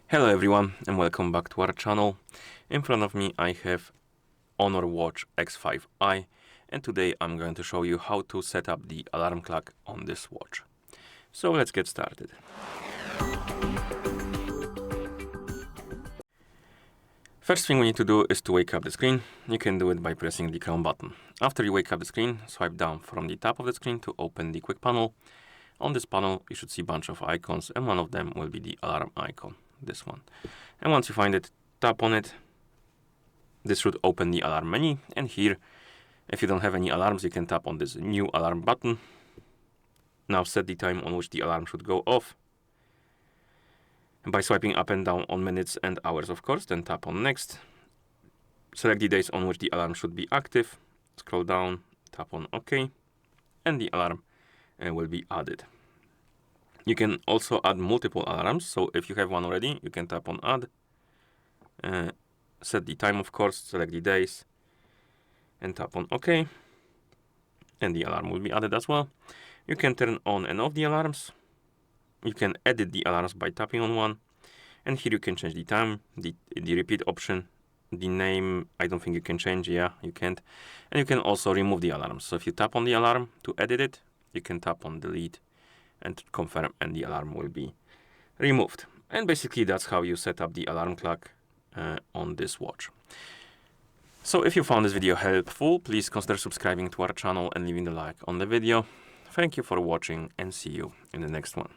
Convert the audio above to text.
Hello everyone and welcome back to our channel. In front of me I have HONOR Watch X5i and today I'm going to show you how to set up the alarm clock on this watch. So let's get started. First thing we need to do is to wake up the screen. You can do it by pressing the crown button. After you wake up the screen, swipe down from the top of the screen to open the quick panel. On this panel you should see a bunch of icons and one of them will be the alarm icon. This one. And once you find it, tap on it. This should open the alarm menu, and here, if you don't have any alarms, you can tap on this new alarm button. Now set the time on which the alarm should go off. And by swiping up and down on minutes and hours, of course, then tap on next. Select the days on which the alarm should be active. Scroll down, tap on OK, and the alarm will be added. You can also add multiple alarms, so if you have one already, you can tap on add, set the time of course, select the days, and tap on OK, and the alarm will be added as well. You can turn on and off the alarms. You can edit the alarms by tapping on one, and here you can change the time, the repeat option, the name, I don't think you can change, yeah, you can't. And you can also remove the alarms, so if you tap on the alarm to edit it, you can tap on delete and confirm, and the alarm will be removed. And basically that's how you set up the alarm clock on this watch. So if you found this video helpful, please consider subscribing to our channel and leaving a like on the video. Thank you for watching and see you in the next one.